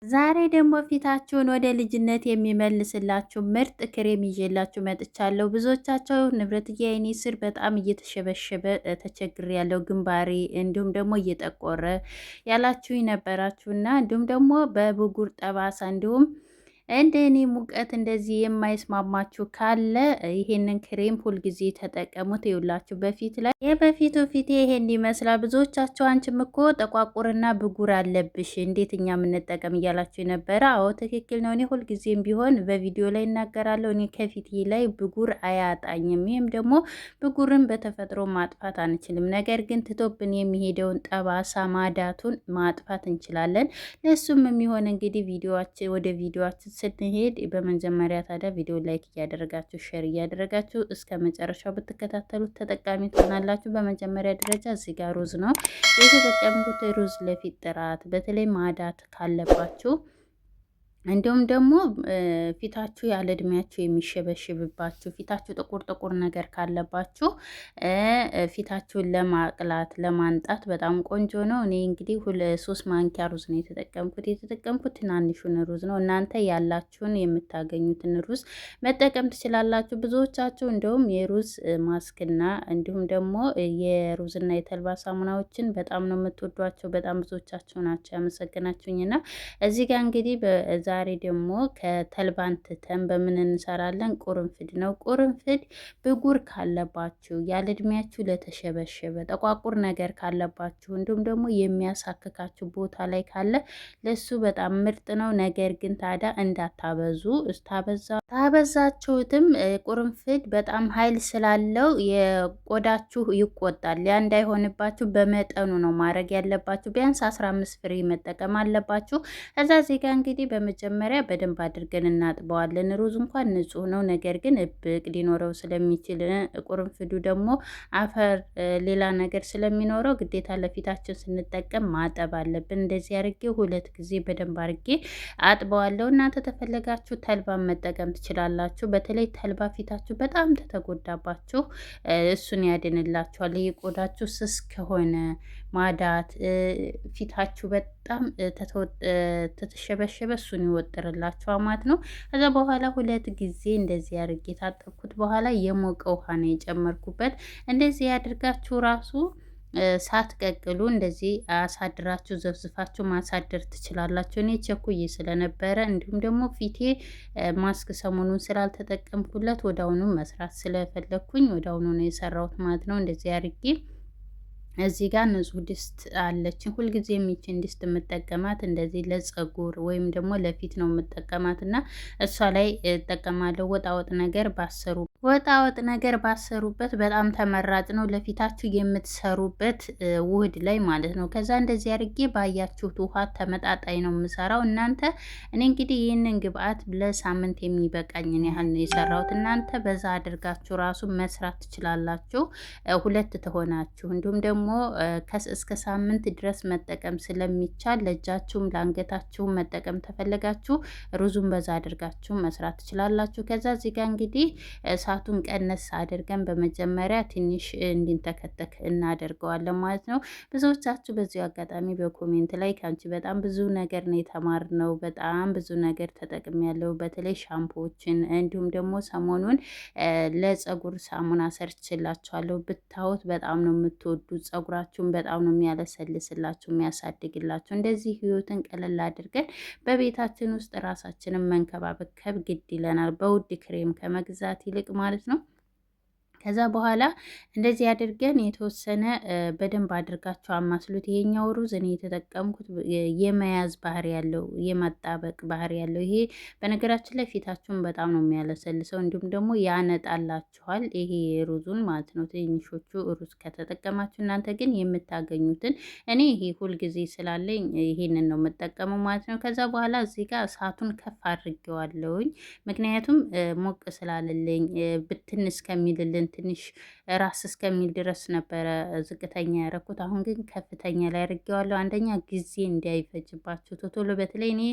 ዛሬ ደግሞ ፊታችሁን ወደ ልጅነት የሚመልስላችሁ ምርጥ ክሬም ይዤላችሁ መጥቻለሁ። ብዙዎቻቸው ንብረትዬ አይኔ ስር በጣም እየተሸበሸበ ተቸግር ያለው ግንባሬ እንዲሁም ደግሞ እየጠቆረ ያላችሁ ነበራችሁና እንዲሁም ደግሞ በብጉር ጠባሳ እንዲሁም እንደ እኔ ሙቀት እንደዚህ የማይስማማችሁ ካለ ይሄንን ክሬም ሁልጊዜ ተጠቀሙት። ይውላችሁ በፊት ላይ የበፊቱ ፊቴ ይሄን ይመስላል። ብዙዎቻችሁ አንቺም እኮ ጠቋቁርና ብጉር አለብሽ እንዴት እኛ የምንጠቀም እያላችሁ የነበረ። አዎ ትክክል ነው። እኔ ሁልጊዜም ቢሆን በቪዲዮ ላይ እናገራለሁ። እኔ ከፊቴ ላይ ብጉር አያጣኝም። ይህም ደግሞ ብጉርን በተፈጥሮ ማጥፋት አንችልም። ነገር ግን ትቶብን የሚሄደውን ጠባሳ ማዳቱን ማጥፋት እንችላለን። ለሱም የሚሆን እንግዲህ ወደ ቪዲዮችን ስንሄድ በመጀመሪያ ታዲያ ቪዲዮ ላይክ እያደረጋችሁ ሼር እያደረጋችሁ እስከ መጨረሻው ብትከታተሉት ተጠቃሚ ትሆናላችሁ። በመጀመሪያ ደረጃ እዚህ ጋር ሩዝ ነው የተጠቀምኩት። ሩዝ ለፊት ጥራት በተለይ ማዳት ካለባችሁ እንዲሁም ደግሞ ፊታችሁ ያለ እድሜያችሁ የሚሸበሽብባችሁ ፊታችሁ ጥቁር ጥቁር ነገር ካለባችሁ ፊታችሁን ለማቅላት ለማንጣት በጣም ቆንጆ ነው። እኔ እንግዲህ 3 ማንኪያ ሩዝ ነው የተጠቀምኩት ትናንሹን ሩዝ ነው። እናንተ ያላችሁን የምታገኙትን ሩዝ መጠቀም ትችላላችሁ። ብዙዎቻችሁ እንደውም የሩዝ ማስክና እንዲሁም ደግሞ የሩዝና የተልባ ሳሙናዎችን በጣም ነው የምትወዷቸው። በጣም ብዙዎቻችሁ ናቸው ያመሰግናችሁኝና እዚህ ጋር እንግዲህ ዛሬ ደግሞ ከተልባን ትተን በምን እንሰራለን? ቁርንፍድ ነው። ቁርንፍድ ብጉር ካለባችሁ ያለ እድሜያችሁ ለተሸበሸበ ጠቋቁር ነገር ካለባችሁ እንዲሁም ደግሞ የሚያሳክካችሁ ቦታ ላይ ካለ ለሱ በጣም ምርጥ ነው። ነገር ግን ታዲያ እንዳታበዙ። ታበዛችሁትም ቁርንፍድ በጣም ኃይል ስላለው የቆዳችሁ ይቆጣል። ያ እንዳይሆንባችሁ በመጠኑ ነው ማድረግ ያለባችሁ። ቢያንስ 15 ፍሬ መጠቀም አለባችሁ። እዛ እዚህ ጋር እንግዲህ በመጀመሪያ በደንብ አድርገን እናጥበዋለን። ሩዝ እንኳን ንጹህ ነው፣ ነገር ግን እብቅ ሊኖረው ስለሚችል ቁርንፍዱ ደግሞ አፈር ሌላ ነገር ስለሚኖረው ግዴታ ለፊታችን ስንጠቀም ማጠብ አለብን። እንደዚህ አድርጌ 2 ጊዜ በደንብ አድርጌ አጥበዋለሁ። እናንተ ተፈለጋችሁ ተልባን መጠቀም ትችላላችሁ። በተለይ ተልባ ፊታችሁ በጣም ተተጎዳባችሁ እሱን ያድንላችኋል። ይሄ ቆዳችሁ ስስ ከሆነ ማዳት ፊታችሁ በጣም ተተሸበሸበ እሱን ይወጥርላችኋል ማለት ነው። ከዛ በኋላ 2 ጊዜ እንደዚህ አድርጌ ታጠብኩት በኋላ የሞቀ ውሃ ነው የጨመርኩበት። እንደዚህ ያድርጋችሁ ራሱ ሳትቀቅሉ እንደዚህ አሳድራችሁ ዘፍዝፋችሁ ማሳደር ትችላላችሁ። እኔ ቸኩዬ ስለነበረ እንዲሁም ደግሞ ፊቴ ማስክ ሰሞኑን ስላልተጠቀምኩለት ወዳውኑ መስራት ስለፈለኩኝ ወዳውኑ ነው የሰራሁት ማለት ነው። እንደዚህ አድርጌ እዚህ ጋር ንጹህ ድስት አለችን። ሁልጊዜ የሚችን ድስት የምጠቀማት እንደዚህ ለፀጉር ወይም ደግሞ ለፊት ነው የምጠቀማት እና እሷ ላይ እጠቀማለሁ። ወጣወጥ ነገር ባሰሩበት በጣም ተመራጭ ነው ለፊታችሁ የምትሰሩበት ውህድ ላይ ማለት ነው። ከዛ እንደዚህ አድርጌ ባያችሁት ውሃ ተመጣጣኝ ነው የምሰራው። እኔ እንግዲህ ይህንን ግብአት ለሳምንት የሚበቃኝን ያህል ነው የሰራሁት። እናንተ በዛ አድርጋችሁ ራሱ መስራት ትችላላችሁ። 2 ትሆናችሁ እንዲሁም ደግሞ እስከ ሳምንት ድረስ መጠቀም ስለሚቻል ለእጃችሁም ለአንገታችሁም መጠቀም ተፈለጋችሁ ሩዙን በዛ አድርጋችሁ መስራት ትችላላችሁ። ከዛ እዚህ ጋር እንግዲህ እሳቱን ቀነስ አድርገን በመጀመሪያ ትንሽ እንዲንተከተክ እናደርገዋለን ማለት ነው። ብዙዎቻችሁ በዚሁ አጋጣሚ በኮሜንት ላይ ከአንቺ በጣም ብዙ ነገር ነው የተማርነው፣ በጣም ብዙ ነገር ተጠቅሜያለሁ፣ በተለይ ሻምፖዎችን እንዲሁም ደግሞ ሰሞኑን ለፀጉር ሳሙና ሰርችላችኋለሁ። ብታዩት በጣም ነው የምትወዱት። ፀጉራችሁን በጣም ነው የሚያለሰልስላችሁ የሚያሳድግላችሁ። እንደዚህ ህይወትን ቀለል አድርገን በቤታችን ውስጥ ራሳችንን መንከባከብ ግድ ይለናል፣ በውድ ክሬም ከመግዛት ይልቅ ማለት ነው። ከዛ በኋላ እንደዚህ አድርገን የተወሰነ በደንብ አድርጋችሁ አማስሉት። ይሄኛው ሩዝ እኔ የተጠቀምኩት የመያዝ ባህሪ ያለው የማጣበቅ ባህሪ ያለው ይሄ በነገራችን ላይ ፊታችሁን በጣም ነው የሚያለሰልሰው፣ እንዲሁም ደግሞ ያነጣላችኋል። ይሄ ሩዙን ማለት ነው። ትንሾቹ ሩዝ ከተጠቀማችሁ እናንተ ግን የምታገኙትን እኔ ይሄ ሁልጊዜ ስላለኝ ይሄንን ነው የምጠቀመው ማለት ነው። ከዛ በኋላ እዚህ ጋር እሳቱን ከፍ አድርጌዋለሁኝ፣ ምክንያቱም ሞቅ ስላለልኝ ብትን እስከሚልልን ትንሽ ራስ እስከሚል ድረስ ነበረ ዝቅተኛ ያደረኩት። አሁን ግን ከፍተኛ ላይ አድርጌዋለሁ። አንደኛ ጊዜ እንዳይፈጅባችሁ ቶቶሎ፣ በተለይ እኔ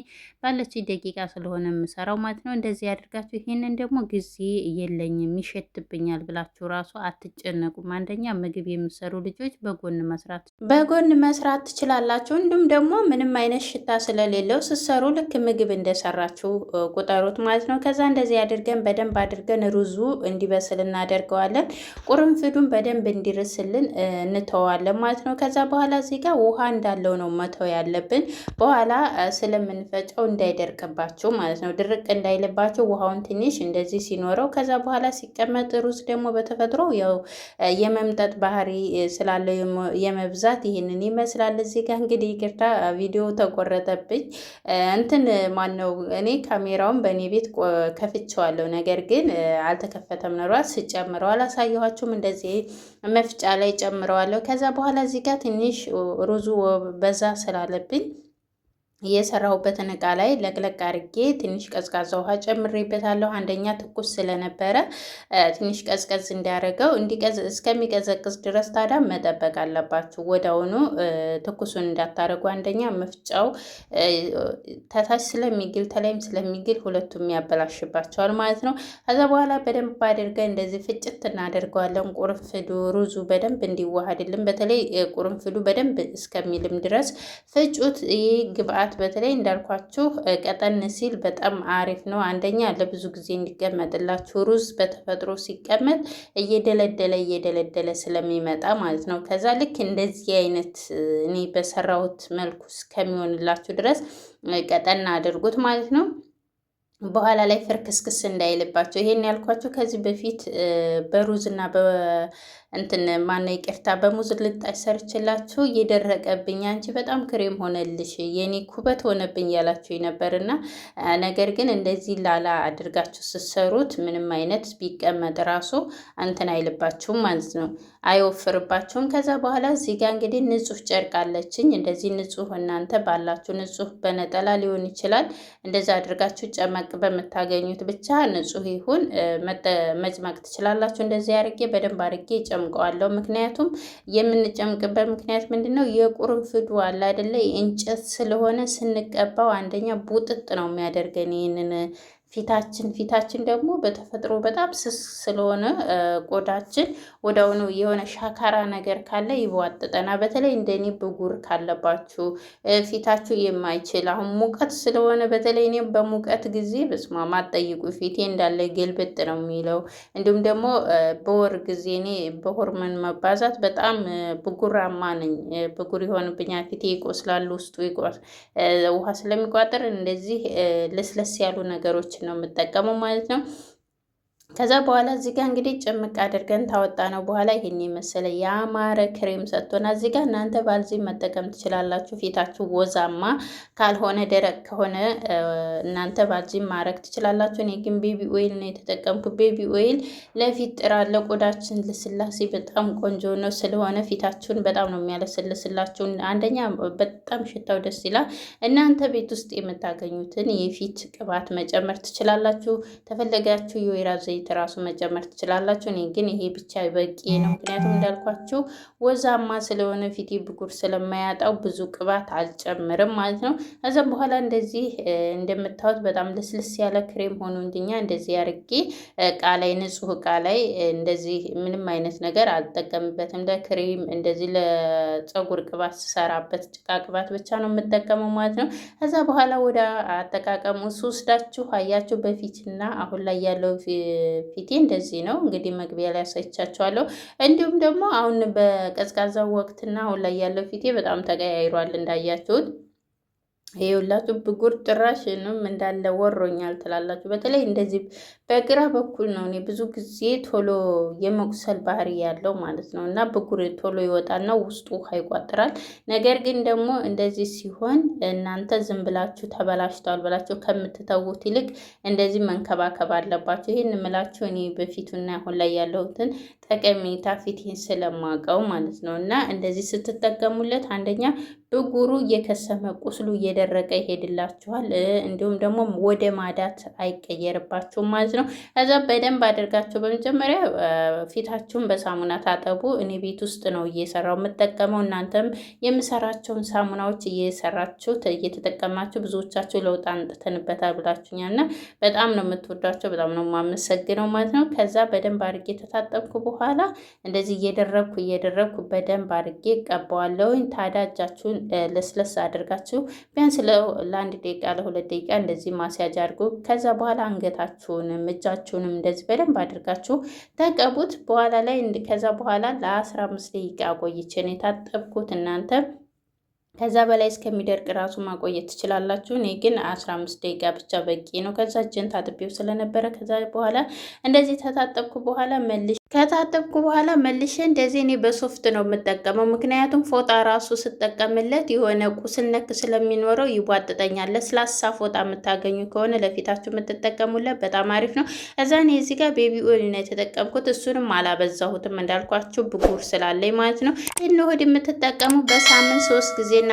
ባለች ደቂቃ ስለሆነ የምሰራው ማለት ነው። እንደዚህ ያድርጋችሁ። ይሄንን ደግሞ ጊዜ የለኝም ይሸትብኛል ብላችሁ ራሱ አትጨነቁም። አንደኛ ምግብ የምሰሩ ልጆች በጎን መስራት ትችላላችሁ። እንዲሁም ደግሞ ምንም አይነት ሽታ ስለሌለው ስትሰሩ ልክ ምግብ እንደሰራችሁ ቁጠሩት ማለት ነው። ከዛ እንደዚህ አድርገን በደንብ አድርገን ሩዙ እንዲበስል እናደርገዋለን። ቁርንፍዱን በደንብ እንዲርስልን እንተዋለን ማለት ነው። ከዛ በኋላ እዚህ ጋር ውሃ እንዳለው ነው መተው ያለብን፣ በኋላ ስለምንፈጨው እንዳይደርቅባችሁ ማለት ነው። ድርቅ እንዳይልባችሁ ውሃውን ትንሽ እንደዚህ ሲኖረው፣ ከዛ በኋላ ሲቀመጥ ሩዝ ደግሞ በተፈጥሮ ያው የመምጠጥ ባህሪ ስላለው የመብዛት ይህንን ይመስላል። እዚህ ጋር እንግዲህ ይቅርታ ቪዲዮ ተቆረጠብኝ። እንትን ማን ነው እኔ ካሜራውን በእኔ ቤት ከፍቼዋለሁ፣ ነገር ግን አልተከፈተም ኖሯል። ስጨምረው አላሳየኋችሁም። እንደዚህ መፍጫ ላይ ጨምረዋለሁ። ከዛ በኋላ እዚህ ጋር ትንሽ ሩዙ በዛ ስላለብኝ የሰራሁበትን እቃ ላይ ለቅለቅ አድርጌ ትንሽ ቀዝቃዛ ውሃ ጨምሬበታለሁ። አንደኛ ትኩስ ስለነበረ ትንሽ ቀዝቀዝ እንዲያደርገው እስከሚቀዘቅዝ ድረስ ታዲያ መጠበቅ አለባችሁ። ወዲያውኑ ትኩሱን እንዳታደርጉ። አንደኛ መፍጫው ተታች ስለሚግል ተላይም ስለሚግል ሁለቱም ያበላሽባቸዋል ማለት ነው። ከዛ በኋላ በደንብ አድርገን እንደዚህ ፍጭት እናደርገዋለን። ቁርንፍዱ ሩዙ በደንብ እንዲዋሃድልን፣ በተለይ ቁርንፍዱ በደንብ እስከሚልም ድረስ ፍጩት። ይህ ግብአት በተለይ እንዳልኳችሁ ቀጠን ሲል በጣም አሪፍ ነው። አንደኛ ለብዙ ጊዜ እንዲቀመጥላችሁ፣ ሩዝ በተፈጥሮ ሲቀመጥ እየደለደለ ስለሚመጣ ማለት ነው። ከዛ ልክ እንደዚህ አይነት እኔ በሰራሁት መልኩ እስከሚሆንላችሁ ድረስ ቀጠን አድርጉት ማለት ነው። በኋላ ላይ ፍርክስክስ እንዳይልባቸው። ይሄን ያልኳቸው ከዚህ በፊት በሩዝ እና እንትን ማነው ይቅርታ በሙዝ ልጣጭ ሰርችላችሁ እየደረቀብኝ አንቺ በጣም ክሬም ሆነልሽ የኔ ኩበት ሆነብኝ ያላችሁ ነበርና፣ ነገር ግን እንደዚህ ላላ አድርጋችሁ ስትሰሩት ምንም አይነት ቢቀመጥ ራሱ እንትን አይልባችሁም ማለት ነው፣ አይወፍርባችሁም። ከዛ በኋላ እዚህ ጋር እንግዲህ ንጹህ ጨርቅ አለችኝ። እንደዚህ ንጹህ እናንተ ባላችሁ ንጹህ በነጠላ ሊሆን ይችላል። እንደዛ አድርጋችሁ ጨመቅ በምታገኙት ብቻ ንጹህ ይሁን መጭመቅ ትችላላችሁ። እንደዚህ አድርጌ በደንብ አድርጌ ጨምቀዋለሁ። ምክንያቱም የምንጨምቅበት ምክንያት ምንድን ነው? የቁርንፍዱ አለ አይደለ? እንጨት ስለሆነ ስንቀባው አንደኛ ቡጥጥ ነው የሚያደርገን ይህንን ፊታችን ደግሞ በተፈጥሮ በጣም ስስ ስለሆነ ቆዳችን ወዲያውኑ የሆነ ሻካራ ነገር ካለ ይቧጥጠና፣ በተለይ እንደኔ ብጉር ካለባችሁ ፊታችሁ የማይችል አሁን ሙቀት ስለሆነ፣ በተለይ እኔ በሙቀት ጊዜ በስማ ማጠይቁ ፊቴ እንዳለ ገልብጥ ነው የሚለው። እንዲሁም ደግሞ በወር ጊዜ እኔ በሆርሞን መባዛት በጣም ብጉራማ ነኝ። ብጉር ይሆንብኛል፣ ፊቴ ይቆስላል፣ ውስጡ ውሃ ስለሚቋጥር እንደዚህ ለስለስ ያሉ ነገሮች ነው የምጠቀመው ማለት ነው። ከዛ በኋላ እዚህ ጋር እንግዲህ ጭምቅ አድርገን ታወጣ ነው በኋላ ይሄን የመሰለ ያማረ ክሬም ሰጥቶና፣ እዚህ ጋር እናንተ ባልዚን መጠቀም ትችላላችሁ። ፊታችሁ ወዛማ ካልሆነ ደረቅ ከሆነ እናንተ ባልዚን ማድረግ ትችላላችሁ። እኔ ግን ቤቢ ኦይል ነው የተጠቀምኩት። ቤቢ ኦይል ለፊት ጥራት ለቆዳችን ልስላሴ በጣም ቆንጆ ነው ስለሆነ ፊታችሁን በጣም ነው የሚያለስልስላችሁ። አንደኛ በጣም ሽታው ደስ ይላል። እናንተ ቤት ውስጥ የምታገኙትን የፊት ቅባት መጨመር ትችላላችሁ። ተፈለጋችሁ የወይራ ዘይት ራሱ መጨመር ትችላላችሁ። እኔ ግን ይሄ ብቻ በቂ ነው። ምክንያቱም እንዳልኳችሁ ወዛማ ስለሆነ ፊቴ ብጉር ስለማያጣው ብዙ ቅባት አልጨምርም ማለት ነው። ከዛም በኋላ እንደዚህ እንደምታዩት በጣም ልስልስ ያለ ክሬም ሆኖ እንድኛ እንደዚህ አድርጌ እቃ ላይ ንጹህ እቃ ላይ እንደዚህ ምንም አይነት ነገር አልጠቀምበትም። ለክሬም እንደዚህ ለፀጉር ቅባት ስሰራበት ጭቃ ቅባት ብቻ ነው የምጠቀመው ማለት ነው። ከዛ በኋላ ወደ አጠቃቀሙ ስወስዳችሁ አያችሁ በፊትና አሁን ላይ ያለው ፊቴ እንደዚህ ነው። እንግዲህ መግቢያ ላይ አሳይቻችኋለሁ። እንዲሁም ደግሞ አሁን በቀዝቃዛው ወቅትና አሁን ላይ ያለው ፊቴ በጣም ተቀያይሯል እንዳያችሁት። ይኸውላችሁ ብጉር ጭራሽንም እንዳለ ወሮኛል ትላላችሁ። በተለይ እንደዚህ በግራ በኩል ነው እኔ ብዙ ጊዜ ቶሎ የመቁሰል ባህሪ ያለው ማለት ነው። እና ብጉር ቶሎ ይወጣና ውስጡ ውሃ ይቋጥራል። ነገር ግን ደግሞ እንደዚህ ሲሆን እናንተ ዝም ብላችሁ ተበላሽተዋል ብላችሁ ከምትተዉት ይልቅ እንደዚህ መንከባከብ አለባችሁ። ይህን ምላችሁ እኔ በፊቱና አሁን ላይ ያለሁትን ጠቀሜታ ፊቴን ስለማውቀው ማለት ነው። እና እንደዚህ ስትጠቀሙለት አንደኛ ብጉሩ እየከሰመ ቁስሉ እየደረቀ ይሄድላችኋል። እንዲሁም ደግሞ ወደ ማዳት አይቀየርባችሁም ማለት ነው። ከዛ በደንብ አድርጋችሁ በመጀመሪያ ፊታችሁን በሳሙና ታጠቡ። እኔ ቤት ውስጥ ነው እየሰራው የምጠቀመው። እናንተም የምሰራቸውን ሳሙናዎች እየሰራችሁ እየተጠቀማችሁ ብዙዎቻችሁ ለውጥ አንጥተንበታል ብላችሁኛል እና በጣም ነው የምትወዷቸው። በጣም ነው የማመሰግነው ማለት ነው። ከዛ በደንብ አድርጌ ተታጠብኩ በኋላ እንደዚህ እየደረግኩ በደንብ አድርጌ ቀባዋለሁኝ። ታዲያ እጃችሁን ለስለስ አድርጋችሁ ቢያንስ ለአንድ ደቂቃ ለሁለት ደቂቃ እንደዚህ ማስያጅ አድርጉ። ከዛ በኋላ አንገታችሁንም እጃችሁንም እንደዚህ በደንብ አድርጋችሁ ተቀቡት። በኋላ ላይ ከዛ በኋላ ለ15 ደቂቃ ቆይቼ ነው የታጠብኩት። እናንተ ከዛ በላይ እስከሚደርቅ ራሱ ማቆየት ትችላላችሁ። እኔ ግን 15 ደቂቃ ብቻ በቂ ነው። ከዛ እጄን ታጥቤው ስለነበረ ከዛ በኋላ እንደዚህ ተታጠብኩ በኋላ መልሼ እንደዚህ እኔ በሶፍት ነው የምጠቀመው። ምክንያቱም ፎጣ ራሱ ስጠቀምለት የሆነ ቁስል ነክ ስለሚኖረው ይቧጥጠኛል። ለስላሳ ፎጣ የምታገኙ ከሆነ ለፊታችሁ የምትጠቀሙለት በጣም አሪፍ ነው። እዛ እኔ እዚህ ጋር ቤቢ ኦይል ነው የተጠቀምኩት። እሱንም አላበዛሁትም እንዳልኳችሁ ብጉር ስላለኝ ማለት ነው። ይህን እሁድ የምትጠቀሙ በሳምንት 3 ጊዜና